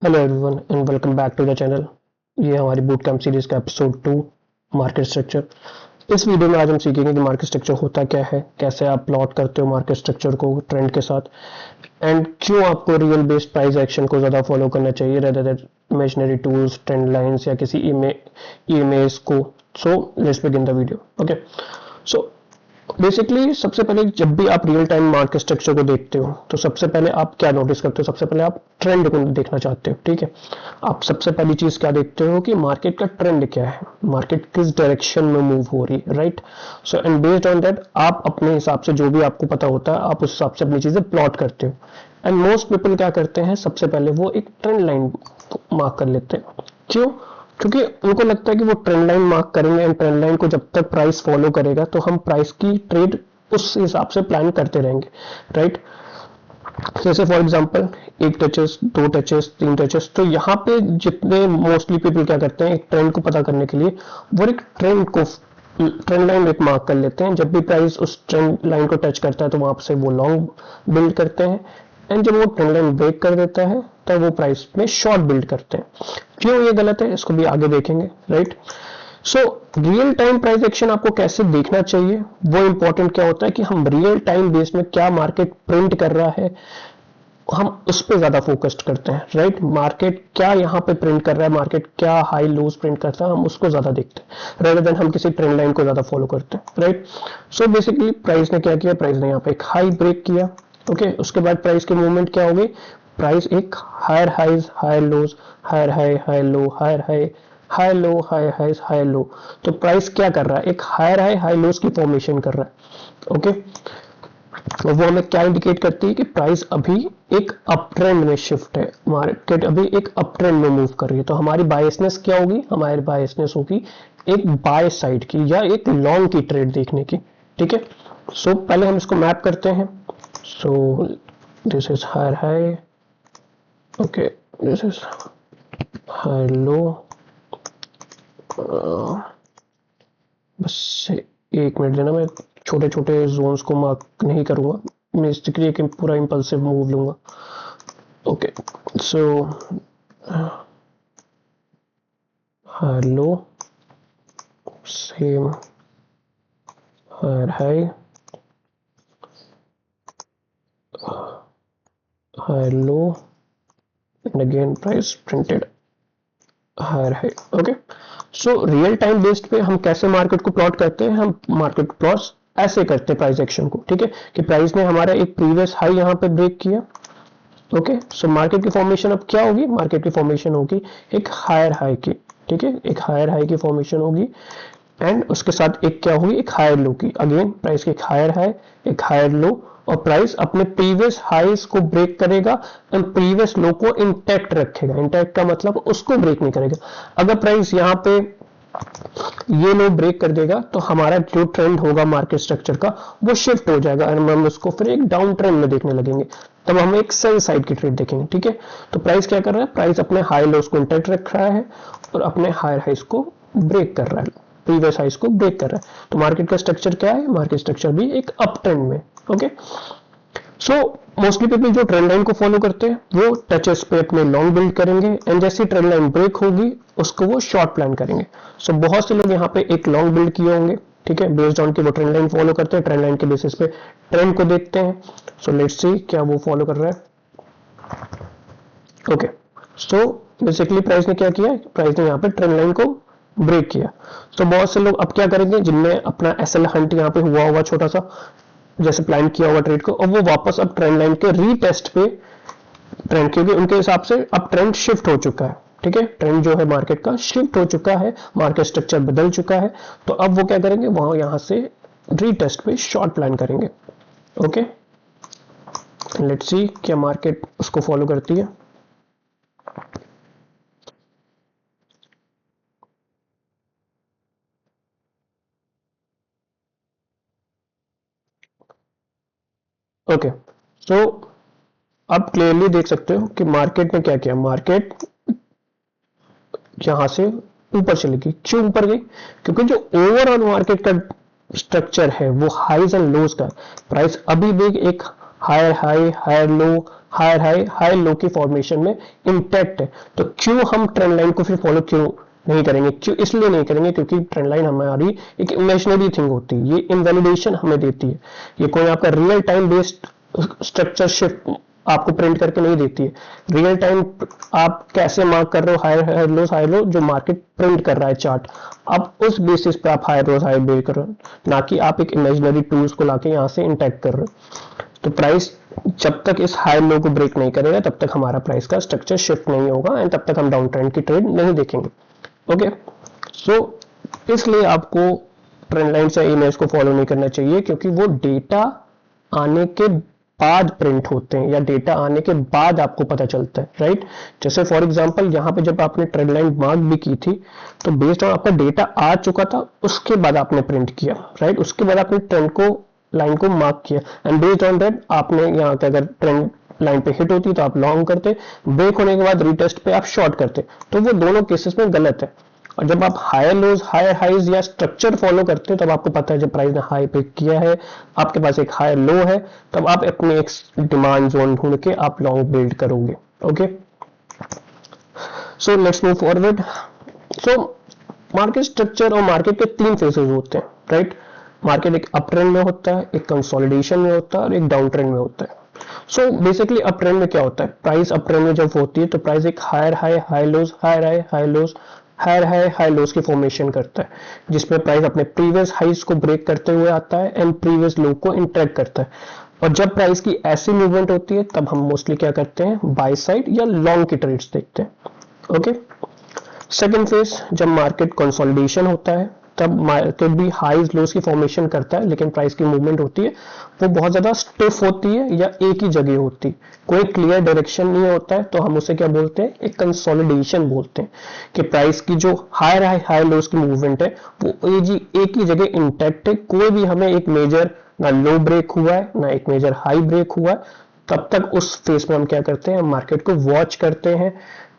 Hello everyone and welcome back to the channel. ये हमारी boot camp series का episode 2, market structure. इस video में आज हम सीखेंगे कि मार्केट स्ट्रक्चर होता क्या है, कैसे आप प्लॉट करते हो मार्केट स्ट्रक्चर को ट्रेंड के साथ, एंड क्यों आपको रियल बेस्ड प्राइस एक्शन को ज़्यादा फॉलो करना चाहिए rather than imaginary tools, trend lines या किसी इमेज को। So let's begin the video. Okay, so basically सबसे पहले जब भी आप रियल टाइम मार्केट स्ट्रक्चर को देखते हो तो सबसे पहले आप क्या नोटिस करते हो? सबसे पहले आप ट्रेंड को देखना चाहते हो। ठीक है, आप सबसे पहली चीज क्या देखते हो कि मार्केट का ट्रेंड क्या है, मार्केट किस डायरेक्शन में मूव हो रही है, right? So and based on that आप अपने हिसाब से जो भी आपको पता होता है आप उस हिसाब से अपनी चीजें प्लॉट करते हो। एंड मोस्ट पीपल क्या करते हैं, सबसे पहले वो एक ट्रेंड लाइन मार्क कर लेते हैं। क्यों? क्योंकि उनको लगता है कि वो ट्रेंड लाइन मार्क करेंगे एंड ट्रेंड लाइन को जब तक प्राइस फॉलो करेगा तो हम प्राइस की ट्रेड उस हिसाब से प्लान करते रहेंगे, राइट? जैसे फॉर एग्जांपल एक टचेस, दो टचेस, तीन टचेस, तो यहाँ पे जितने मोस्टली पीपल क्या करते हैं, एक ट्रेंड को पता करने के लिए वो एक ट्रेंड लाइन एक मार्क कर लेते हैं। जब भी प्राइस उस ट्रेंड लाइन को टच करता है तो वहां से वो लॉन्ग बिल्ड करते हैं, एंड जब वो ट्रेंड लाइन ब्रेक कर देता है तब वो प्राइस में शॉर्ट बिल्ड करते हैं। क्यों ये गलत है इसको भी आगे देखेंगे, राइट? सो रियल टाइम प्राइस एक्शन आपको कैसे देखना चाहिए, वो इंपॉर्टेंट क्या होता है कि हम रियल टाइम बेस में क्या मार्केट प्रिंट कर रहा है हम उस पर ज्यादा फोकस्ड करते हैं, राइट? मार्केट क्या यहाँ पे प्रिंट कर रहा है, मार्केट क्या हाई लोज प्रिंट करता है, हम उसको ज्यादा देखते हैं रेदर देन हम किसी ट्रेंड लाइन को ज्यादा फॉलो करते हैं, राइट? सो बेसिकली प्राइस ने क्या किया, प्राइस ने यहाँ पे एक हाई ब्रेक किया। ओके, उसके बाद प्राइस की मूवमेंट क्या हो गई, प्राइस एक higher highs higher lows, higher high higher low, higher high high low, high highs high low. तो प्राइस क्या कर रहा है, एक हायर हाई हाई लोज की फॉर्मेशन कर रहा है। ओके, तो वो हमें क्या इंडिकेट करती है कि प्राइस अभी एक अप ट्रेंड में शिफ्ट है, मार्केट अभी एक अप ट्रेंड में मूव कर रही है। तो हमारी बायसनेस क्या होगी, हमारी बायसनेस होगी एक बाय साइड की या एक लॉन्ग की ट्रेड देखने की। ठीक है, सो पहले हम इसको मैप करते हैं। So this is higher high, okay, this is high low. बस एक मिनट देना, मैं छोटे छोटे जोन्स को मार्क नहीं करूंगा, मैं बेसिकली एक पूरा इंपल्सिव मूव लूंगा। Okay, so high low, same higher high, high low, and again price printed higher high. Okay, so real time based पे हम कैसे मार्केट को प्लॉट करते हैं, हम मार्केट प्लॉट ऐसे करते हैं प्राइस एक्शन को। ठीक है, कि प्राइस ने हमारा एक प्रीवियस हाई यहाँ पे ब्रेक किया। ओके, सो मार्केट की फॉर्मेशन अब क्या होगी, मार्केट की फॉर्मेशन होगी एक हायर हाई की। ठीक है, एक हायर हाई की फॉर्मेशन होगी एंड उसके साथ एक क्या होगी, एक हायर लो की। अगेन प्राइस की एक हायर हाई, एक हायर लो, और प्राइस अपने प्रीवियस हाईज को ब्रेक करेगा एंड प्रीवियस लो को इंटैक्ट रखेगा। इंटैक्ट का मतलब उसको ब्रेक नहीं करेगा। अगर प्राइस यहाँ पे ये लो ब्रेक कर देगा तो हमारा जो ट्रेंड होगा मार्केट स्ट्रक्चर का वो शिफ्ट हो जाएगा और हम उसको फिर एक डाउन ट्रेंड में देखने लगेंगे, तब हम एक सेल साइड की ट्रेड देखेंगे। ठीक है, तो प्राइस क्या कर रहा है, प्राइस अपने हाई लोस को इंटैक्ट रख रहा है और अपने हायर हाइस को ब्रेक कर रहा है, प्रीवियस हाइस को ब्रेक कर रहा है। तो मार्केट का स्ट्रक्चर क्या है, मार्केट स्ट्रक्चर भी एक अप ट्रेंड में। ओके, सो मोस्टली पीपल जो ट्रेंड लाइन को फॉलो करते हैं वो टचेस पे अपने लॉन्ग बिल्ड करेंगे एंड जैसे ट्रेंड लाइन ब्रेक होगी उसको वो शॉर्ट प्लान करेंगे। सो बहुत से लोग यहाँ पे एक लॉन्ग बिल्ड किए होंगे। ठीक है, बेस्ड ऑन की वो ट्रेंड लाइन फॉलो करते हैं, ट्रेंड लाइन के बेसिस पे ट्रेंड को देखते हैं। सो लेट्स सी क्या वो फॉलो कर रहा है। ओके, सो बेसिकली प्राइस ने क्या किया, प्राइस ने यहाँ पे ट्रेंड लाइन को ब्रेक किया। तो बहुत से लोग अब क्या करेंगे, जिनमें अपना एसएल हंट यहाँ पे हुआ होगा छोटा सा, जैसे प्लान किया होगा ट्रेड को, और वो वापस अब ट्रेंड लाइन के रीटेस्ट पे ट्रेंड, क्योंकि उनके हिसाब से अब ट्रेंड शिफ्ट हो चुका है। ठीक है, ट्रेंड जो है मार्केट का शिफ्ट हो चुका है, मार्केट स्ट्रक्चर बदल चुका है, तो अब वो क्या करेंगे, वहां यहां से रीटेस्ट पे शॉर्ट प्लान करेंगे। ओके, लेट्स सी क्या मार्केट उसको फॉलो करती है। ओके, सो आप क्लियरली देख सकते हो कि मार्केट ने क्या किया, मार्केट यहां से ऊपर चली गई। क्यों ऊपर गई, क्योंकि जो ओवरऑल मार्केट का स्ट्रक्चर है वो हाइज एंड लोज का, प्राइस अभी भी एक higher high, higher low, higher high, higher low की फॉर्मेशन में इंटैक्ट है, तो क्यों हम ट्रेंड लाइन को फिर फॉलो क्यों नहीं करेंगे? क्यों इसलिए नहीं करेंगे क्योंकि ट्रेंड लाइन हमारी एक इमेजिनरी थिंग होती है, ये इनवैलिडेशन हमें देती है, ये कोई आपका real time based structure shift आपको प्रिंट करके नहीं देती है। रियल टाइम आप कैसे मार्क कर रहे हो higher higher lows, higher low, जो मार्केट प्रिंट कर रहा है चार्ट, अब उस बेसिस पे आप हायर लोस हायर ब्रेक कर रहे हो, ना कि आप एक इमेजिनरी टूल्स को लाके यहाँ से इंटैक्ट कर रहे हो। तो प्राइस जब तक इस हायर लो को ब्रेक नहीं करेगा तब तक हमारा प्राइस का स्ट्रक्चर शिफ्ट नहीं होगा एंड तब तक हम डाउन ट्रेंड की ट्रेड नहीं देखेंगे। ओके, सो इसलिए आपको ट्रेंड लाइन से इमेज को फॉलो नहीं करना चाहिए, क्योंकि वो डेटा आने के बाद प्रिंट होते हैं या डेटा आने के बाद आपको पता चलता है, राइट। जैसे फॉर एग्जांपल यहाँ पे जब आपने ट्रेंड लाइन मार्क भी की थी तो बेस्ड ऑन आपका डेटा आ चुका था, उसके बाद आपने प्रिंट किया, राइट, उसके बाद आपने ट्रेंड को लाइन को मार्क किया एंड बेस्ड ऑन दैट आपने यहाँ पे अगर ट्रेंड लाइन पे हिट होती तो आप लॉन्ग करते, ब्रेक होने के बाद रीटेस्ट पे आप शॉर्ट करते, तो वो दोनों केसेस में गलत है। और जब आप हायर लोज हायर हाइज या स्ट्रक्चर फॉलो करते हो तब आपको पता है जब प्राइस ने हाई पे किया है, आपके पास एक हायर लो है, तब आप अपने एक डिमांड जोन ढूंढ के आप लॉन्ग बिल्ड करोगे। Okay, so let's move forward. So market structure और मार्केट के तीन फेजेस होते हैं, राइट। मार्केट एक अप ट्रेंड में होता है, एक कंसोलिडेशन में होता है और एक डाउन ट्रेंड में होता है। सो बेसिकली अप ट्रेंड में क्या होता है, प्राइस अप ट्रेंड में जब होती है तो प्राइस एक higher high high lows, higher high high lows, higher high high लोज की फॉर्मेशन करता है, जिसमें प्राइस अपने प्रीवियस हाइज को ब्रेक करते हुए आता है एंड प्रीवियस लो को इंटरैक्ट करता है। और जब प्राइस की ऐसी मूवमेंट होती है तब हम मोस्टली क्या करते हैं, बाय साइड या लॉन्ग की ट्रेड्स देखते हैं। ओके, सेकंड फेज जब मार्केट कंसोलिडेशन होता है तब मार्केट भी हाईज लोज की फॉर्मेशन करता है, लेकिन प्राइस की मूवमेंट होती है वो बहुत ज्यादा स्टिफ होती है या एक ही जगह होती है, कोई क्लियर डायरेक्शन नहीं होता है, तो हम उसे क्या बोलते हैं, एक कंसोलिडेशन बोलते हैं, कि प्राइस की जो हायर हाई हाई लोज की मूवमेंट है वो एक ही जगह इंटैक्ट है, कोई भी हमें एक मेजर ना लो ब्रेक हुआ है ना एक मेजर हाई ब्रेक हुआ है, तब तक उस फेज में हम क्या करते हैं, मार्केट को वॉच करते हैं,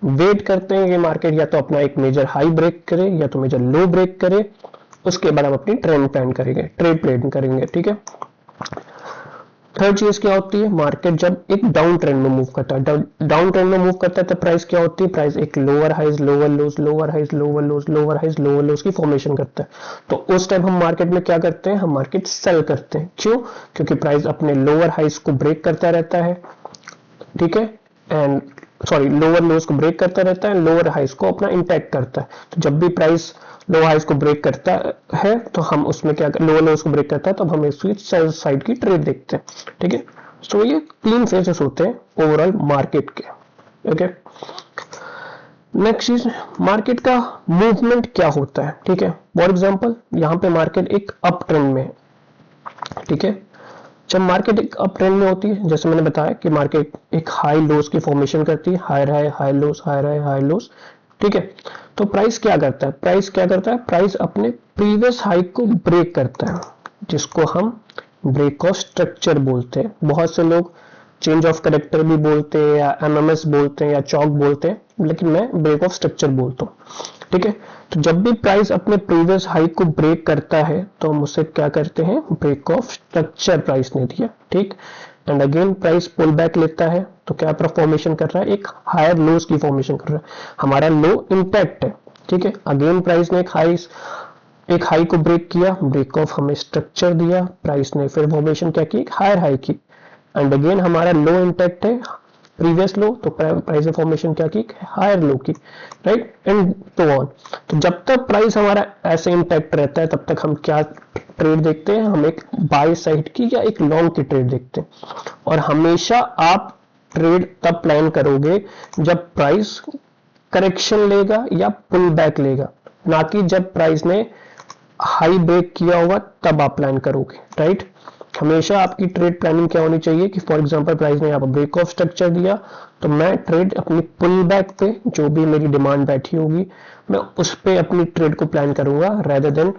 वेट करते हैं कि मार्केट या तो अपना एक मेजर हाई ब्रेक करे या तो मेजर लो ब्रेक करे, उसके बाद हम अपनी ट्रेंड प्लान करेंगे, ट्रेड प्लान करेंगे, ठीक है। थर्ड चीज क्या होती है, मार्केट जब एक डाउन ट्रेंड में मूव करता है, डाउन ट्रेंड में मूव करता है तो प्राइस क्या होती है, प्राइस एक lower highs lower lows, lower highs lower lows, lower highs lower lows की फॉर्मेशन करता है। तो उस टाइम हम मार्केट में क्या करते हैं, हम मार्केट सेल करते हैं। क्यों? क्योंकि प्राइस अपने लोअर हाइज को ब्रेक करता रहता है, ठीक है, एंड सॉरी लोअर लोज को ब्रेक करता रहता है, लोअर हाइज को अपना इंटैक्ट करता है। तो जब भी प्राइस लो हाइज को ब्रेक करता है तो हम उसमें क्या, लोअर लोज को ब्रेक करता है तो हम इसकी सेल साइड की ट्रेड देखते हैं, ठीक है। सो ये तीन फेजेस होते हैं ओवरऑल मार्केट के। ओके, नेक्स्ट चीज, मार्केट का मूवमेंट क्या होता है, ठीक है। फॉर एग्जांपल यहाँ पे मार्केट एक अप ट्रेंड में है, ठीक है। जब मार्केट एक अप ट्रेंड में होती है, जैसे मैंने बताया कि मार्केट एक हाई लोज की फॉर्मेशन करती है, higher high high lows, higher high high लोज, ठीक है। तो प्राइस क्या करता है, प्राइस अपने प्रीवियस हाई को ब्रेक करता है, जिसको हम ब्रेक ऑफ स्ट्रक्चर बोलते हैं। बहुत से लोग चेंज ऑफ कैरेक्टर भी बोलते हैं या एमएमएस बोलते हैं या चौक बोलते हैं, लेकिन मैं ब्रेक ऑफ स्ट्रक्चर बोलता हूँ, ठीक है। तो जब भी प्राइस अपने प्रीवियस हाई को ब्रेक करता है तो हम उसे क्या करते हैं, ब्रेक ऑफ स्ट्रक्चर प्राइस ने दिया, ठीक। And again price pull back लेता है तो क्या फॉर्मेशन कर रहा है, एक हायर लोज की फॉर्मेशन कर रहा है, हमारा लो इंटैक्ट है, ठीक है। अगेन प्राइस ने एक हाई को ब्रेक किया, ब्रेक ऑफ हमें स्ट्रक्चर दिया, प्राइस ने फिर फॉर्मेशन क्या की, एक हायर हाई की, एंड अगेन हमारा लो इंटैक्ट है, प्रीवियस लो, तो प्राइस ने फॉर्मेशन क्या की, हायर लो की, राइट, एंड तो ऑन। तो जब तक प्राइस हमारा ऐसे इंटैक्ट रहता है तब तक हम क्या ट्रेड देखते हैं, हम एक बाय साइड की या एक लॉन्ग की ट्रेड देखते हैं। और हमेशा आप ट्रेड तब प्लान करोगे जब प्राइस करेक्शन लेगा या पुल बैक लेगा, ना कि जब प्राइस ने हाई ब्रेक किया होगा तब आप प्लान करोगे, राइट। हमेशा आपकी ट्रेड प्लानिंग क्या होनी चाहिए कि फॉर एग्जांपल प्राइस ने यहाँ पर ब्रेक ऑफ स्ट्रक्चर दिया तो मैं ट्रेड अपनी पुल बैक पे जो भी मेरी डिमांड बैठी होगी मैं उस पे अपनी ट्रेड को प्लान करूंगा, रेदर देन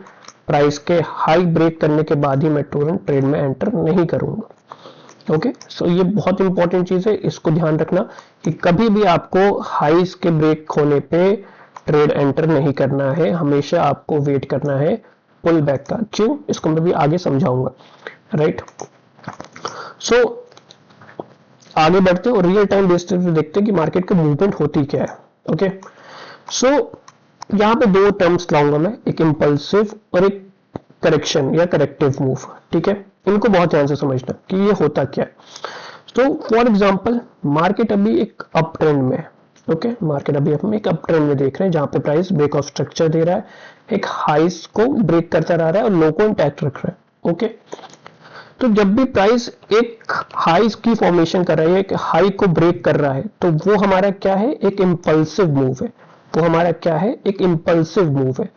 प्राइस के हाई ब्रेक करने के बाद ही मैं तुरंत ट्रेड में एंटर नहीं करूंगा। ओके, सो ये बहुत इंपॉर्टेंट चीज है, इसको ध्यान रखना कि कभी भी आपको हाईज के ब्रेक होने पे ट्रेड एंटर नहीं करना है, हमेशा आपको वेट करना है पुल बैक का। क्यों, इसको मैं भी आगे समझाऊंगा, राइट। सो आगे बढ़ते हैं और रियल टाइम बेस्ड पे देखते हैं कि मार्केट की मूवमेंट होती क्या है। ओके, सो यहाँ पे दो टर्म्स लाऊंगा मैं, एक इंपल्सिव और एक करेक्शन या करेक्टिव मूव। ठीक है, इनको बहुत ध्यान से समझना कि ये होता क्या है। तो फॉर एग्जांपल मार्केट अभी एक अप ट्रेंड में है। ओके, मार्केट अभी हम एक अप ट्रेंड में देख रहे हैं जहां पे प्राइस ब्रेक ऑफ स्ट्रक्चर दे रहा है, एक हाइस को ब्रेक करता रह रहा है और लो को इंटैक्ट रख रहा है। ओके, तो जब भी प्राइस एक हाई की फॉर्मेशन कर रहा है, एक हाई को ब्रेक कर रहा है, तो वो हमारा क्या है, एक इंपल्सिव मूव है। वो हमारा क्या है, एक इंपल्सिव मूव है।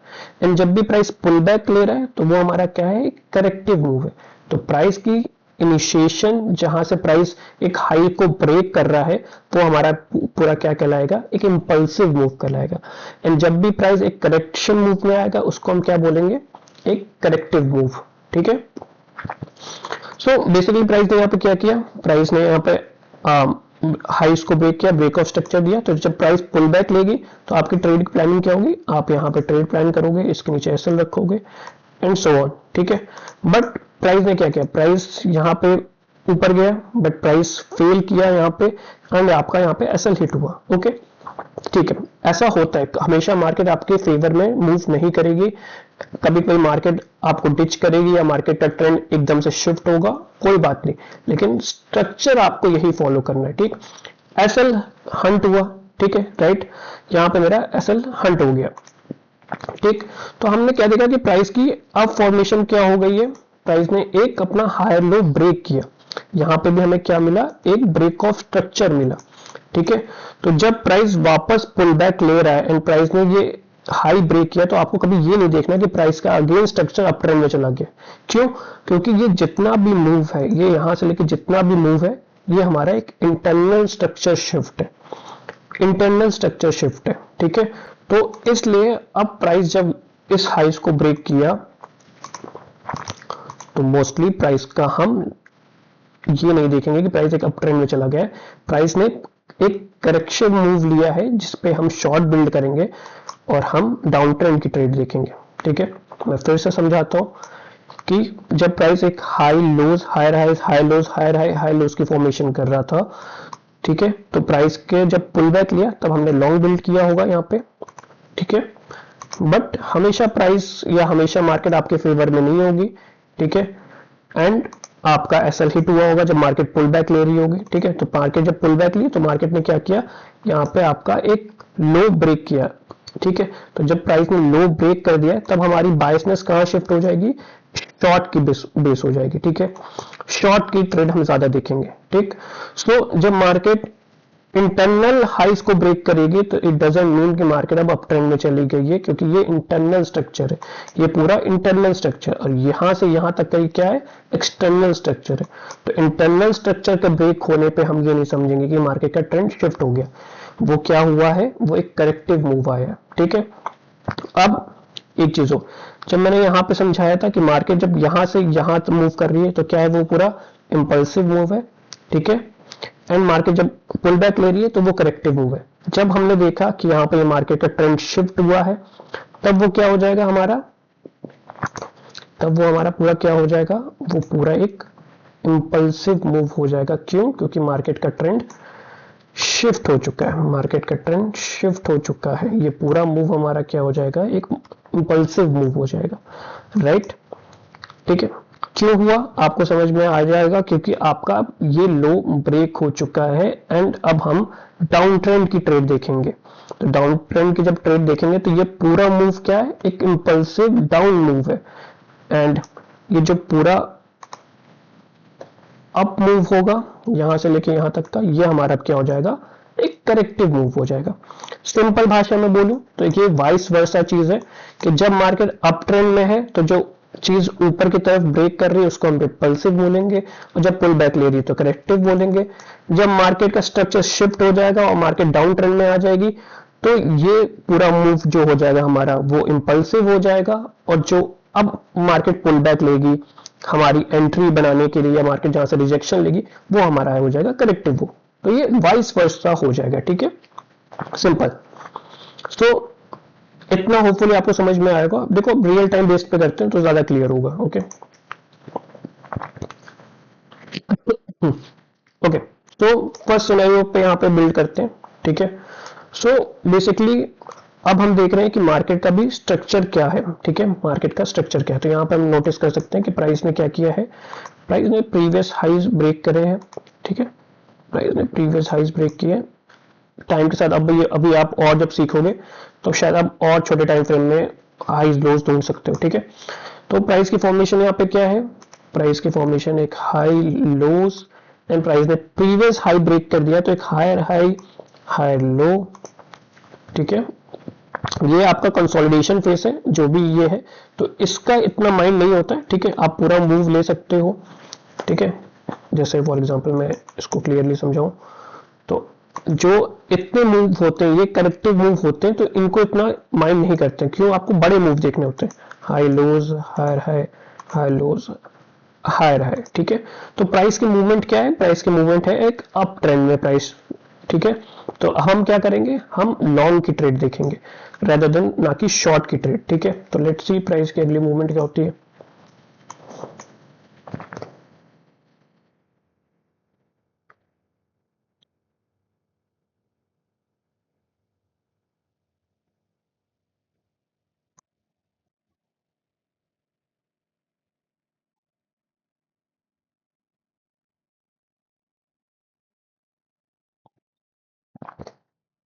एंड जब भी प्राइस पुल बैक ले रहा है तो वो हमारा क्या है, एक करेक्टिव मूव है। तो प्राइस की इनिशिएशन जहां से प्राइस एक हाई को ब्रेक कर रहा है वो हमारा पूरा क्या कहलाएगा, एक इंपल्सिव मूव कहलाएगा। एंड जब भी प्राइस एक करेक्शन मूव में आएगा उसको हम क्या बोलेंगे, एक करेक्टिव मूव। ठीक है, सो बेसिकली प्राइस ने यहाँ पे क्या किया, प्राइस ने यहाँ पे हाइस को ब्रेक किया, ब्रेक ऑफ स्ट्रक्चर दिया। तो जब प्राइस पुल बैक लेगी तो आपकी ट्रेड की प्लानिंग क्या होगी, आप यहाँ पे ट्रेड प्लान करोगे, इसके नीचे एसएल रखोगे एंड सो ऑन। ठीक है, बट प्राइस ने क्या किया, प्राइस यहाँ पे ऊपर गया बट प्राइस फेल किया यहाँ पे एंड आपका यहाँ पे एसएल हिट हुआ। ओके, ठीक है, ऐसा होता है, हमेशा मार्केट आपके फेवर में मूव नहीं करेगी। कभी कभी मार्केट आपको डिच करेगी या मार्केट का ट्रेंड एकदम से शिफ्ट होगा, कोई बात नहीं, लेकिन स्ट्रक्चर आपको यही फॉलो करना है। ठीक, एसएल हंट हुआ, ठीक है, राइट, यहाँ पे मेरा एसएल हंट हो गया। ठीक, तो हमने क्या देखा कि प्राइस की अब फॉर्मेशन क्या हो गई है, प्राइस ने एक अपना हायर लो ब्रेक किया, यहां पे भी हमें क्या मिला, एक ब्रेक ऑफ स्ट्रक्चर मिला। ठीक है, तो जब प्राइस वापस पुल बैक ले रहा है एंड प्राइस ने ये हाई ब्रेक किया तो आपको कभी ये नहीं देखना कि प्राइस का अगेन स्ट्रक्चर अप ट्रेंड में चला गया। क्यों, क्योंकि ये जितना भी मूव है, ये यहां से लेके जितना भी मूव है, ये हमारा एक इंटरनल स्ट्रक्चर शिफ्ट है, इंटरनल स्ट्रक्चर शिफ्ट है। ठीक है, तो इसलिए अब प्राइस जब इस हाइस को ब्रेक किया तो मोस्टली प्राइस का हम ये नहीं देखेंगे कि प्राइस एक अप ट्रेंड में चला गया है। प्राइस ने एक करेक्शन मूव लिया है जिसपे हम शॉर्ट बिल्ड करेंगे और हम डाउन ट्रेंड की ट्रेड देखेंगे। ठीक है, मैं फिर से समझाता हूं कि जब प्राइस एक high lows higher high high lows higher high high लोज की फॉर्मेशन कर रहा था, ठीक है, तो प्राइस के जब पुल बैक लिया तब हमने लॉन्ग बिल्ड किया होगा यहाँ पे। ठीक है, बट हमेशा प्राइस या हमेशा मार्केट आपके फेवर में नहीं होगी। ठीक है, एंड आपका एसएल हिट हुआ होगा जब मार्केट पुल बैक ले रही होगी। ठीक है, तो मार्केट जब पुल बैक ली तो मार्केट ने क्या किया, यहाँ पे आपका एक लो ब्रेक किया। ठीक है, तो जब प्राइस ने लो ब्रेक कर दिया तब हमारी बायसनेस कहां शिफ्ट हो जाएगी, शॉर्ट की बेस हो जाएगी। ठीक है, शॉर्ट की ट्रेड हम ज्यादा देखेंगे। ठीक, सो जब मार्केट इंटरनल हाइस को ब्रेक करेगी तो इट डजंट मीन कि मार्केट अब अप ट्रेंड में चली गई है, क्योंकि ये इंटरनल स्ट्रक्चर है, ये पूरा इंटरनल स्ट्रक्चर, और यहां से यहां तक का क्या है, एक्सटर्नल स्ट्रक्चर है। तो इंटरनल स्ट्रक्चर के ब्रेक होने पे हम ये नहीं समझेंगे कि मार्केट का ट्रेंड शिफ्ट हो गया, वो क्या हुआ है, वो एक करेक्टिव मूव आया। ठीक है, अब एक चीज हो, जब मैंने यहां पे समझाया था कि मार्केट जब यहां से यहां मूव कर रही है तो क्या है, वो पूरा इंपल्सिव मूव है। ठीक है, एंड मार्केट जब पुल बैक ले रही है तो वो करेक्टिव मूव है। जब हमने देखा कि यहाँ पे मार्केट का ट्रेंड शिफ्ट हुआ है तब वो क्या हो जाएगा हमारा, तब वो हमारा पूरा क्या हो जाएगा, वो पूरा एक इंपल्सिव मूव हो जाएगा। क्यों, क्योंकि मार्केट का ट्रेंड शिफ्ट हो चुका है, मार्केट का ट्रेंड शिफ्ट हो चुका है, ये पूरा मूव हमारा क्या हो जाएगा, एक इंपल्सिव मूव हो जाएगा। राइट, ठीक है, क्यों हुआ आपको समझ में आ जाएगा, क्योंकि आपका ये लो ब्रेक हो चुका है एंड अब हम डाउन ट्रेंड की ट्रेड देखेंगे। तो डाउन ट्रेंड की जब ट्रेड देखेंगे तो ये पूरा मूव क्या है, एक इंपल्सिव डाउन मूव है, एंड ये जो पूरा अप मूव होगा यहां से लेके यहां तक का, ये हमारा क्या हो जाएगा, एक करेक्टिव मूव हो जाएगा। सिंपल भाषा में बोलूं तो ये वाइस वर्सा चीज है कि जब मार्केट अप ट्रेंड में है तो जो चीज ऊपर की तरफ ब्रेक कर रही है उसको हम रिपल्सिव बोलेंगे, और जब पुल बैक ले रही है तो करेक्टिव बोलेंगे। जब मार्केट का स्ट्रक्चर शिफ्ट हो जाएगा और मार्केट डाउन ट्रेंड में आ जाएगी तो ये पूरा मूव जो हो जाएगा हमारा वो इंपल्सिव हो जाएगा, और जो अब मार्केट पुल बैक लेगी हमारी एंट्री बनाने के लिए या मार्केट जहां से रिजेक्शन लेगी वो हमारा हो जाएगा करेक्टिव मूव। तो ये वाइस वर्सा हो जाएगा। ठीक है, सिंपल। तो इतना होपफुली आपको समझ में आएगा। देखो रियल टाइम बेस्ड पे करते हैं तो ज्यादा क्लियर होगा। ओके ओके, तो फर्स्ट सिनेरियो पे यहाँ पे बिल्ड करते हैं, ठीक है। सो बेसिकली अब हम देख रहे हैं कि मार्केट का भी स्ट्रक्चर क्या है, ठीक है, मार्केट का स्ट्रक्चर क्या है। तो यहाँ पे हम नोटिस कर सकते हैं कि प्राइस ने क्या किया है, प्राइस ने प्रीवियस हाइज ब्रेक करे हैं, ठीक है, प्राइस ने प्रीवियस हाइज ब्रेक किए हैं। टाइम के साथ अभी आप और जब सीखोगे तो शायद आप और छोटे टाइम फ्रेम में हाइज लोज ढूंढ सकते हो, ठीक है। तो प्राइस की फॉर्मेशन यहाँ पे क्या है, प्राइस की फॉर्मेशन एक हाई लोज एंड प्राइस ने प्रीवियस हाई ब्रेक कर दिया, तो एक हायर हाई हायर लो, ठीक है। ये आपका कंसोलिडेशन फेस है जो भी ये है, तो इसका इतना माइंड नहीं होता है, ठीक है। आप पूरा मूव ले सकते हो, ठीक है। जैसे फॉर एग्जांपल मैं इसको क्लियरली समझाऊं तो जो इतने मूव होते हैं ये करेक्टिव मूव होते हैं, तो इनको इतना माइंड नहीं करते हैं। क्यों, आपको बड़े मूव देखने होते हैं, high lows higher high high lows higher high, ठीक है। तो प्राइस की मूवमेंट क्या है, प्राइस की मूवमेंट है एक अप ट्रेंड में प्राइस, ठीक है। तो हम क्या करेंगे, हम लॉन्ग की ट्रेड देखेंगे रेदर देन ना कि शॉर्ट की ट्रेड, ठीक है। तो लेट्स सी प्राइस की अगली मूवमेंट क्या होती है।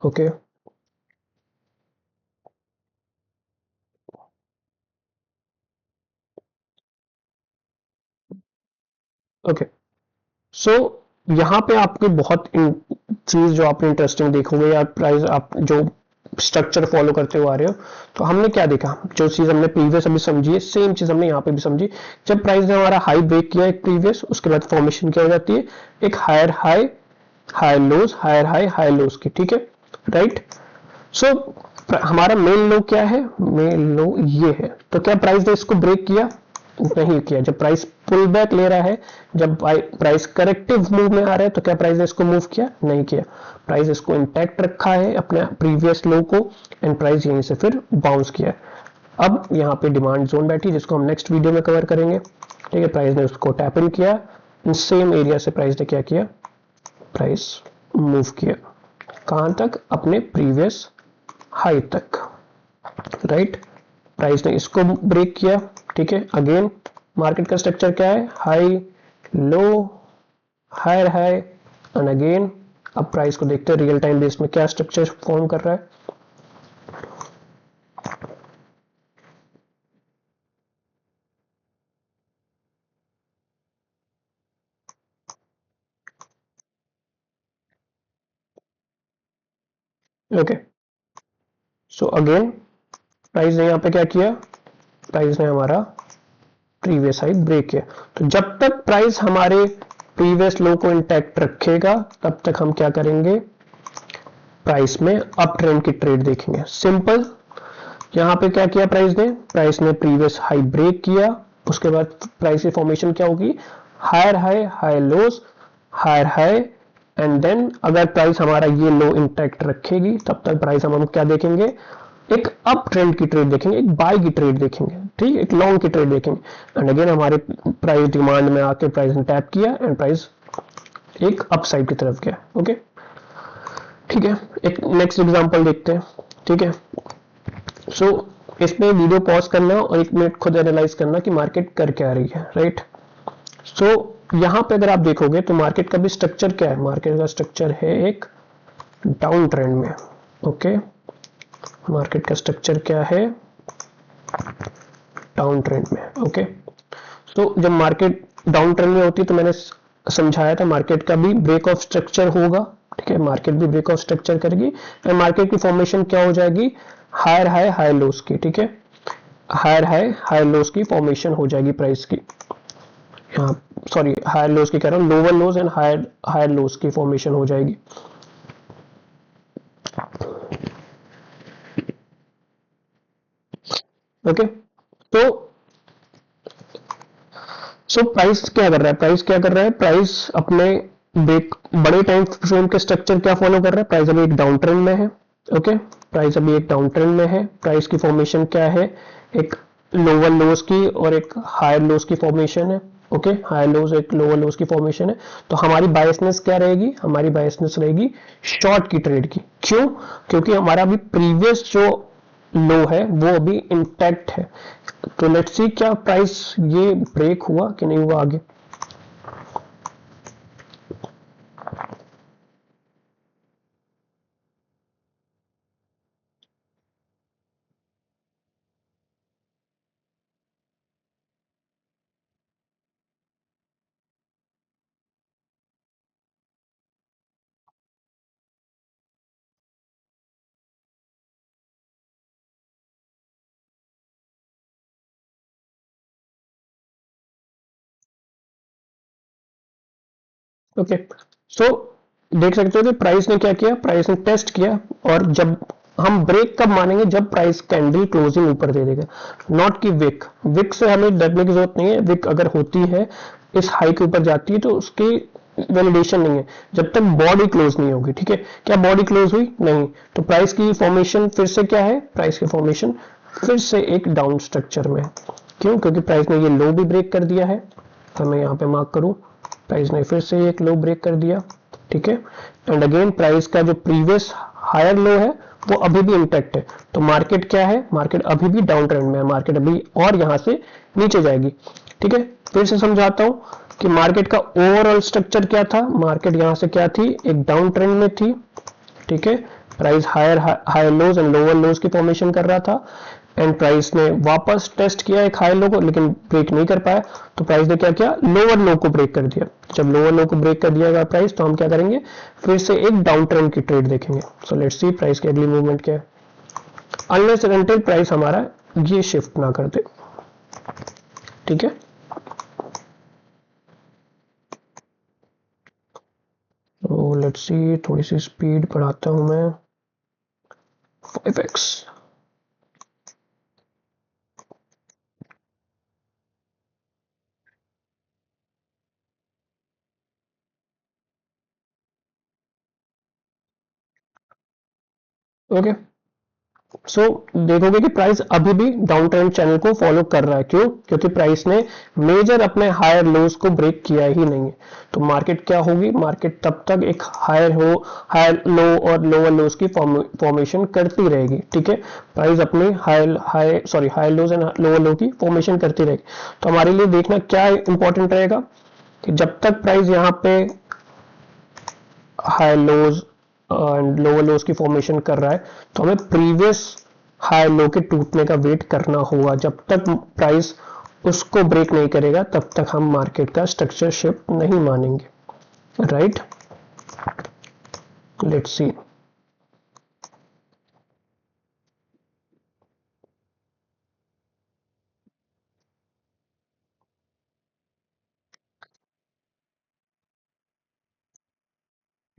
ओके ओके, सो यहाँ पे आपकी बहुत चीज जो आपने इंटरेस्टिंग देखोगे या प्राइस आप जो स्ट्रक्चर फॉलो करते हुए आ रहे हो, तो हमने क्या देखा, जो चीज हमने प्रीवियस अभी समझी है सेम चीज हमने यहाँ पे भी समझी। जब प्राइस ने हमारा हाई ब्रेक किया एक प्रीवियस, उसके बाद फॉर्मेशन क्या हो जाती है, एक higher high higher lows higher high higher lows की, ठीक है, राइट। सो हमारा मेन लो क्या है, मेन लो ये है। तो क्या प्राइस ने इसको ब्रेक किया, नहीं किया। जब प्राइस पुल बैक ले रहा है, जब प्राइस करेक्टिव मूव में आ रहा है, तो क्या प्राइस ने इसको मूव किया, नहीं किया। प्राइस इसको इंटैक्ट रखा है अपने प्रीवियस लो को एंड प्राइस यहीं से फिर बाउंस किया है। अब यहाँ पे डिमांड जोन बैठी जिसको हम नेक्स्ट वीडियो में कवर करेंगे, ठीक है। प्राइस ने उसको टैप इन किया, इन सेम एरिया से प्राइस ने क्या किया, प्राइस मूव किया कहां तक, अपने प्रीवियस हाई तक, राइट। प्राइस ने इसको ब्रेक किया, ठीक है। अगेन मार्केट का स्ट्रक्चर क्या है, high low higher high and again. अब प्राइस को देखते हैं रियल टाइम बेस में क्या स्ट्रक्चर फॉर्म कर रहा है। ओके, सो अगेन प्राइस ने यहाँ पे क्या किया, प्राइस ने हमारा प्रीवियस हाई ब्रेक किया। तो जब तक प्राइस हमारे प्रीवियस लो को इंटैक्ट रखेगा तब तक हम क्या करेंगे, प्राइस में अप ट्रेंड की ट्रेड देखेंगे, सिंपल। यहां पे क्या किया प्राइस ने प्रीवियस हाई ब्रेक किया, उसके बाद प्राइस की फॉर्मेशन क्या होगी, higher high high lows higher high and then अगर प्राइस हमारा ये लो इंटैक्ट रखेगी तब तक प्राइस हम क्या देखेंगे, एक अप ट्रेंड की ट्रेड देखेंगे, एक बाय की ट्रेड देखेंगे, ठीक, एक लॉन्ग की ट्रेड देखेंगे। एंड अगेन हमारे प्राइस डिमांड में आके प्राइस ने टैप किया एंड प्राइस एक अपसाइड की तरफ गया, ओके, ठीक है। एक नेक्स्ट एग्जांपल देखते हैं, ठीक है। सो इसमें वीडियो पॉज करना और 1 मिनट खुद एनालाइज करना कि मार्केट कर क्या रही है, राइट। सो यहां पे अगर आप देखोगे तो मार्केट का भी स्ट्रक्चर क्या है, मार्केट का स्ट्रक्चर है एक डाउन ट्रेंड में, ओके। मार्केट का स्ट्रक्चर क्या है, डाउन ट्रेंड में, ओके। तो जब मार्केट डाउन ट्रेंड में होती है तो मैंने समझाया था मार्केट का भी ब्रेक ऑफ स्ट्रक्चर होगा, ठीक है। मार्केट भी ब्रेक ऑफ स्ट्रक्चर करेगी एंड मार्केट की फॉर्मेशन क्या हो जाएगी, हायर हाई हाई लोस की, ठीक है, हायर हाई हाई लोस की फॉर्मेशन हो जाएगी प्राइस की, यहाँ सॉरी हायर लोस की कह रहा हूँ, lower lows and higher higher lows की फॉर्मेशन हो जाएगी, ओके। तो सो प्राइस क्या कर रहा है, प्राइस क्या कर रहा है, प्राइस अपने ब्रेक बड़े टाइम फ्रेम के स्ट्रक्चर क्या फॉलो कर रहा है, प्राइस अभी एक डाउन ट्रेंड में है, ओके। प्राइस अभी एक डाउन ट्रेंड में है, प्राइस की फॉर्मेशन क्या है, एक लोअर लोस की और एक हायर लोस की फॉर्मेशन है, ओके, हाई लोज एक लोअर लोज की फॉर्मेशन है, तो हमारी बायसनेस क्या रहेगी, हमारी बायसनेस रहेगी शॉर्ट की ट्रेड की। क्यों? क्योंकि हमारा अभी प्रीवियस जो लो है वो अभी इंटैक्ट है। तो लेट्स सी क्या प्राइस ये ब्रेक हुआ कि नहीं हुआ आगे। ओके, सो देख सकते हो कि प्राइस ने क्या किया, प्राइस ने टेस्ट किया, और जब हम ब्रेक कब मानेंगे, जब प्राइस कैंडल क्लोजिंग ऊपर दे देगा, नॉट कि विक। विक से हमें डरने की जरूरत नहीं है, विक अगर होती है इस हाई के ऊपर जाती है तो उसकी वैलिडेशन नहीं है जब तक बॉडी क्लोज नहीं होगी। ठीक है, क्या बॉडी क्लोज हुई? नहीं, तो प्राइस की फॉर्मेशन फिर से क्या है, प्राइस की फॉर्मेशन फिर से एक डाउन स्ट्रक्चर में है। क्यों? क्योंकि प्राइस ने ये लो भी ब्रेक कर दिया है, तो मैं यहाँ पे मार्क करूं, प्राइस ने फिर से एक लो ब्रेक कर दिया। ठीक है, एंड अगेन प्राइस का जो प्रीवियस हायर लो है वो अभी भी इंटैक्ट है। तो मार्केट क्या है, मार्केट अभी भी डाउन ट्रेंड में है, मार्केट अभी और यहां से नीचे जाएगी। ठीक है, फिर से समझाता हूं कि मार्केट का ओवरऑल स्ट्रक्चर क्या था। मार्केट यहां से क्या थी, एक डाउन ट्रेंड में थी। ठीक है, price higher lows and lower lows की फॉर्मेशन कर रहा था, एंड प्राइस ने वापस टेस्ट किया एक हाई लो को, लेकिन ब्रेक नहीं कर पाया। तो प्राइस ने क्या किया, लोअर लो को ब्रेक कर दिया। जब लोअर लो को ब्रेक कर दिया प्राइस, तो हम क्या करेंगे, फिर से एक डाउन ट्रेंड की ट्रेड देखेंगे। सो लेट्स सी प्राइस की अगली मूवमेंट क्या है, अनलेस एंड अनटिल प्राइस हमारा ये शिफ्ट ना कर दे। ठीक है, तो लेट्स सी, थोड़ी सी स्पीड बढ़ाता हूं मैं, 5x। ओके, सो देखोगे कि प्राइस अभी भी डाउन ट्रेंड चैनल को फॉलो कर रहा है। क्यों? क्योंकि प्राइस ने मेजर अपने हायर लोज को ब्रेक किया ही नहीं है। तो मार्केट क्या होगी, मार्केट तब तक एक हायर लो और लोअर लोज की फॉर्मेशन करती रहेगी। ठीक है, प्राइस अपनी high lows and lower low की फॉर्मेशन करती रहेगी। तो हमारे लिए देखना क्या इंपॉर्टेंट रहेगा कि जब तक प्राइस यहाँ पे high lows and lower lows की फॉर्मेशन कर रहा है, तो हमें प्रीवियस हाई लो के टूटने का वेट करना होगा। जब तक प्राइस उसको ब्रेक नहीं करेगा तब तक हम मार्केट का स्ट्रक्चर शिफ्ट नहीं मानेंगे। Right, let's see.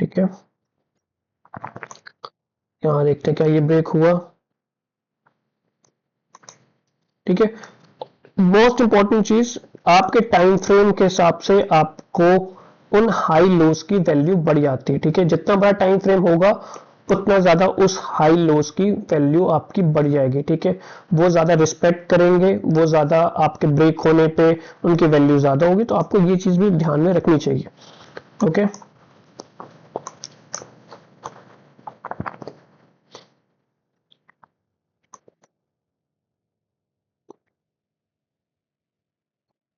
ठीक है, यहां देखते हैं क्या ये ब्रेक हुआ। ठीक है, मोस्ट इंपॉर्टेंट चीज, आपके टाइम फ्रेम के हिसाब से आपको उन हाई लोज की वैल्यू बढ़ जाती है। ठीक है, जितना बड़ा टाइम फ्रेम होगा उतना ज्यादा उस हाई लोज की वैल्यू आपकी बढ़ जाएगी। ठीक है, वो ज्यादा रिस्पेक्ट करेंगे, वो ज्यादा आपके ब्रेक होने पे उनकी वैल्यू ज्यादा होगी। तो आपको ये चीज भी ध्यान में रखनी चाहिए। ओके,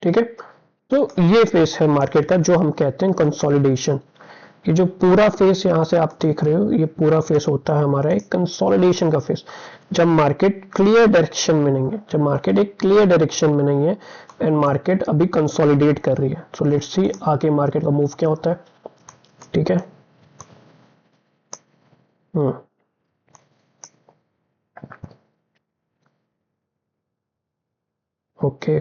ठीक है, तो ये फेस है मार्केट का जो हम कहते हैं कंसोलिडेशन। ये जो पूरा फेस यहाँ से आप देख रहे हो, ये पूरा फेस होता है हमारा एक कंसोलिडेशन का फेस, जब मार्केट क्लियर डायरेक्शन में नहीं है, जब मार्केट एक क्लियर डायरेक्शन में नहीं है एंड मार्केट अभी कंसोलिडेट कर रही है। सो लेट्स सी आगे मार्केट का मूव क्या होता है। ठीक है, हम्म, ओके,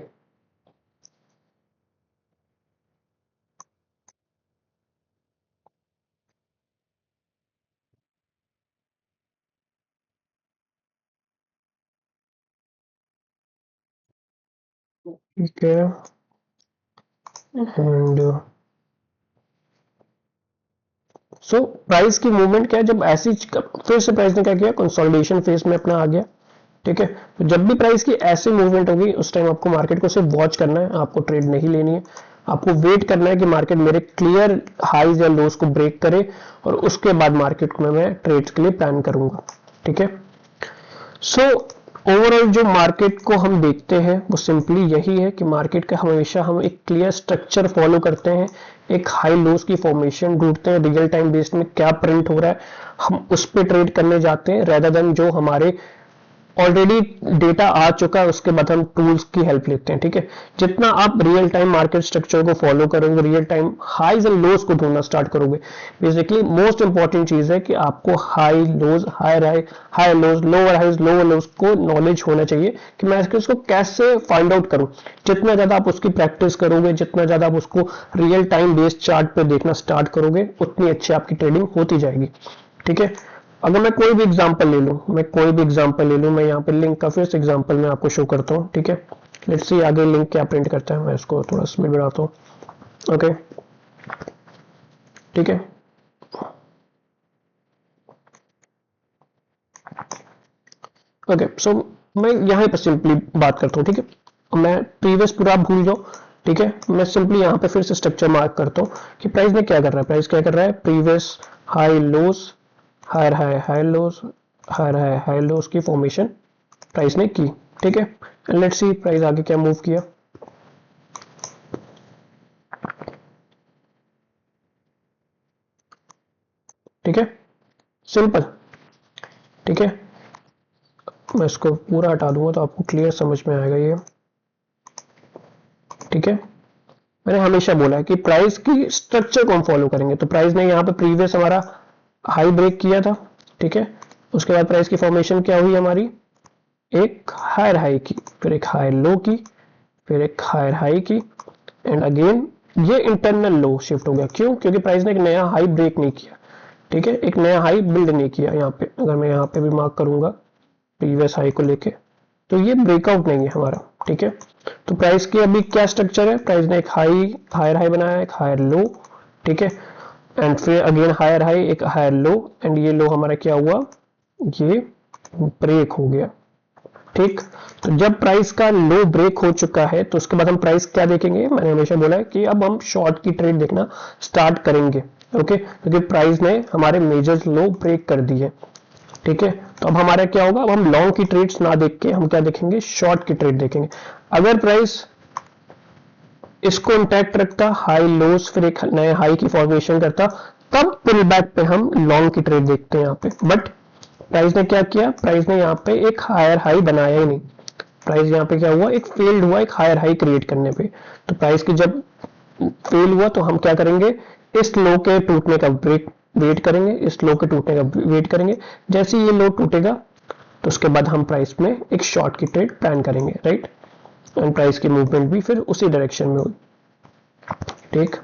ठीक है, एंड सो प्राइस की मूवमेंट क्या है, जब ऐसी फिर से प्राइस ने क्या किया, कंसोलिडेशन फेज में अपना आ गया। ठीक है। तो जब भी प्राइस की ऐसी मूवमेंट होगी उस टाइम आपको मार्केट को सिर्फ वॉच करना है, आपको ट्रेड नहीं लेनी है। आपको वेट करना है कि मार्केट मेरे क्लियर हाईज या लोज को ब्रेक करे और उसके बाद मार्केट को मैं ट्रेड्स के लिए प्लान करूंगा। ठीक है। सो ओवरऑल जो मार्केट को हम देखते हैं वो सिंपली यही है कि मार्केट का हमेशा हम एक क्लियर स्ट्रक्चर फॉलो करते हैं, एक हाई लोज की फॉर्मेशन ढूंढते हैं, रियल टाइम बेस्ड में क्या प्रिंट हो रहा है हम उस पर ट्रेड करने जाते हैं, रेदर देन जो हमारे ऑलरेडी डेटा आ चुका है उसके बाद हम टूल्स की हेल्प लेते हैं। ठीक है। जितना आप रियल टाइम मार्केट स्ट्रक्चर को फॉलो करोगे, real time highs and lows को ढूंढना स्टार्ट करोगे, बेसिकली मोस्ट इंपॉर्टेंट चीज है कि आपको हाई लोज, हाई लोज, लोअर हाईज, लोअर लोज को नॉलेज होना चाहिए कि मैं इसको कैसे फाइंड आउट करूं। जितना ज्यादा आप उसकी प्रैक्टिस करोगे, जितना ज्यादा आप उसको रियल टाइम बेस्ड चार्ट पे देखना स्टार्ट करोगे, उतनी अच्छी आपकी ट्रेडिंग होती जाएगी। ठीक है। अगर मैं कोई भी एग्जांपल ले लूं, मैं यहाँ पे लिंक का फिर से एग्जांपल मैं आपको शो करता हूँ। ठीक है। लेट्स सी आगे लिंक क्या प्रिंट करता है, मैं इसको थोड़ा स्पीड बढ़ाता हूँ। ओके। ठीक है। ओके। सो मैं यहाँ पे सिंपली बात करता हूँ। ठीक है। मैं प्रीवियस पूरा भूल जाओ। ठीक है। मैं सिंपली यहाँ पे फिर से स्ट्रक्चर मार्क करता हूँ कि प्राइस ने क्या कर रहा है। प्राइस क्या कर रहा है, previous high lows, higher high, high lows, higher high, high लोज की फॉर्मेशन प्राइस ने की। ठीक है। लेट्स सी प्राइस आगे क्या मूव किया। ठीक है। सिंपल। ठीक है। मैं इसको पूरा हटा दूंगा तो आपको क्लियर समझ में आएगा ये। ठीक है। मैंने हमेशा बोला है कि प्राइस की स्ट्रक्चर को हम फॉलो करेंगे। तो प्राइस ने यहाँ पे प्रीवियस हमारा हाई ब्रेक किया था। ठीक है। उसके बाद प्राइस की फॉर्मेशन क्या हुई हमारी, एक हायर हाई की, फिर एक हायर लो की, फिर एक हायर हाई की, एंड अगेन ये इंटरनल लो शिफ्ट हो गया। क्यों? क्योंकि प्राइस ने एक नया हाई ब्रेक नहीं किया। ठीक है। एक नया हाई बिल्ड नहीं किया। यहाँ पे अगर मैं यहाँ पे भी मार्क करूंगा प्रीवियस हाई को लेके, तो ये ब्रेकआउट नहीं है हमारा। ठीक है। तो प्राइस की अभी क्या स्ट्रक्चर है, प्राइस ने एक हायर हाई बनाया, एक हायर लो। ठीक है। एंड फिर अगेन हायर हाई, एक हायर लो, एंड ये लो हमारा क्या हुआ, ये ब्रेक हो गया। ठीक। तो जब प्राइस का लो ब्रेक हो चुका है तो उसके बाद हम प्राइस क्या देखेंगे, मैंने हमेशा बोला है कि अब हम शॉर्ट की ट्रेड देखना स्टार्ट करेंगे। ओके। क्योंकि प्राइस ने हमारे मेजर लो ब्रेक कर दी है। ठीक है। तो अब हमारा क्या होगा, अब हम लॉन्ग की ट्रेड्स ना देख के हम क्या देखेंगे, शॉर्ट की ट्रेड देखेंगे। अगर प्राइस इसको इंटैक्ट रखता, हाई लोज, फिर एक नए हाई की फॉर्मेशन करता, तब पुल बैक पे हम लॉन्ग की ट्रेड देखते हैं यहाँ पे। बट प्राइस ने क्या किया, प्राइस ने यहाँ पे एक हायर हाई बनाया ही नहीं। प्राइस यहाँ पे क्या हुआ, एक फेल्ड हुआ एक हायर हाई क्रिएट करने पे। तो प्राइस की जब फेल हुआ तो हम क्या करेंगे, इस लो के टूटने का वेट करेंगे, इस लो के टूटने का वेट करेंगे। जैसे ये लो टूटेगा तो उसके बाद हम प्राइस में एक शॉर्ट की ट्रेड प्लान करेंगे, राइट। एंड प्राइस की मूवमेंट भी फिर उसी डायरेक्शन में होगी। ठीक।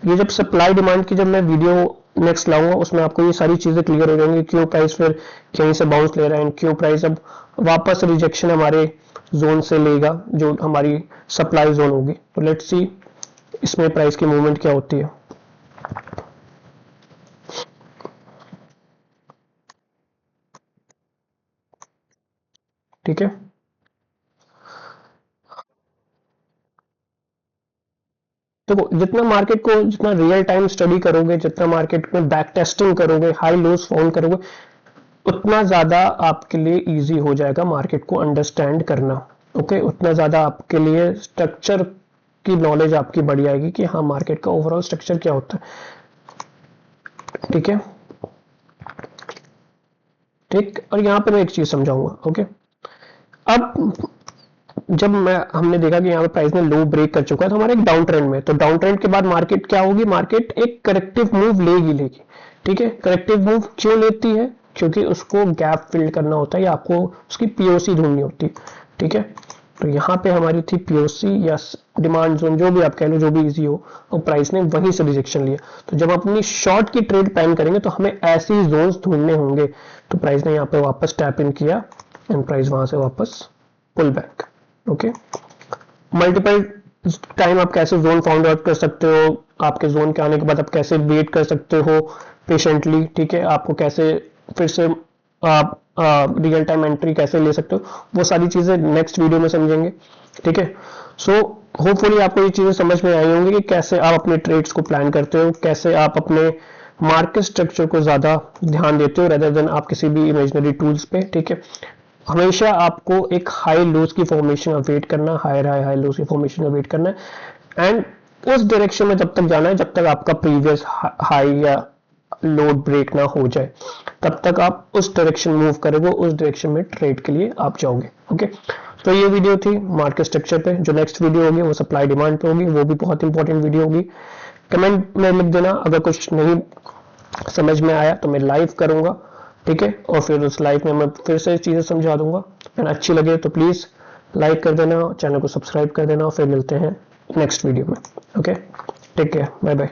ये जब सप्लाई डिमांड की जब मैं वीडियो नेक्स्ट लाऊंगा उसमें आपको ये सारी चीजें क्लियर हो जाएंगी, क्यों प्राइस फिर कहीं से बाउंस ले रहा है, क्यों प्राइस अब वापस रिजेक्शन हमारे जोन से लेगा जो हमारी सप्लाई जोन होगी। तो लेट्स सी इसमें प्राइस की मूवमेंट क्या होती है। ठीक है। देखो जितना मार्केट को, जितना रियल टाइम स्टडी करोगे, जितना मार्केट में बैक टेस्टिंग करोगे, हाई लोज फाउंड करोगे, उतना ज्यादा आपके लिए इजी हो जाएगा मार्केट को अंडरस्टैंड करना। ओके। उतना ज्यादा आपके लिए स्ट्रक्चर की नॉलेज आपकी बढ़ जाएगी कि हाँ मार्केट का ओवरऑल स्ट्रक्चर क्या होता है। ठीक है। ठीक। और यहां पे मैं एक चीज समझाऊंगा। ओके। अब जब हमने देखा कि यहाँ पे प्राइस ने लो ब्रेक कर चुका है तो हमारे एक डाउन ट्रेंड में, तो डाउन ट्रेंड के बाद मार्केट क्या होगी, मार्केट एक करेक्टिव मूव लेगी। ठीक है। करेक्टिव मूव क्यों लेती है, क्योंकि उसको गैप फिल करना होता है या आपको उसकी पीओसी ढूंढनी होती है। ठीक है। तो यहाँ पे हमारी थी पीओसी या डिमांड जोन, जो भी आप कह लो, जो भी इजी हो, और प्राइस ने वहीं से रिजेक्शन लिया। तो जब अपनी शॉर्ट की ट्रेड प्लान करेंगे तो हमें ऐसी जोन्स ढूंढने होंगे। तो प्राइस ने यहाँ पे वापस टैप इन किया एंड प्राइस वहां से वापस pull back. Okay. Multiple time आप कैसे जोन फाउंड आउट कर सकते हो, आपके जोन के आने के बाद आप कैसे वेट कर सकते हो पेशेंटली। ठीक है। आपको कैसे फिर से आप रियल टाइम एंट्री कैसे ले सकते हो, वो सारी चीजें नेक्स्ट वीडियो में समझेंगे। ठीक है, सो होपफुली आपको ये चीजें समझ में आई होंगी कि कैसे आप अपने ट्रेड्स को प्लान करते हो, कैसे आप अपने मार्केट स्ट्रक्चर को ज्यादा ध्यान देते हो रेदर देन आप किसी भी इमेजिनरी टूल्स पे। ठीक है, हमेशा आपको एक हाई लोज की फॉर्मेशन अवेट करना, हाई लोज की फॉर्मेशन अवेट करना है, एंड उस डायरेक्शन में तब तक जाना है जब तक आपका प्रीवियस हाई या लोड ब्रेक ना हो जाए, तब तक आप उस डायरेक्शन मूव करोगे, उस डायरेक्शन में ट्रेड के लिए आप जाओगे। ओके, तो ये वीडियो थी मार्केट स्ट्रक्चर पे। जो नेक्स्ट वीडियो होगी वो सप्लाई डिमांड पे होगी, वो भी बहुत इंपॉर्टेंट वीडियो होगी। कमेंट में लिख देना अगर कुछ नहीं समझ में आया तो मैं लाइव करूंगा। ठीक है, और फिर उस लाइव में मैं फिर से चीजें समझा दूंगा, एंड अच्छी लगे तो प्लीज लाइक कर देना, चैनल को सब्सक्राइब कर देना, और फिर मिलते हैं नेक्स्ट वीडियो में। Okay, take care, bye bye.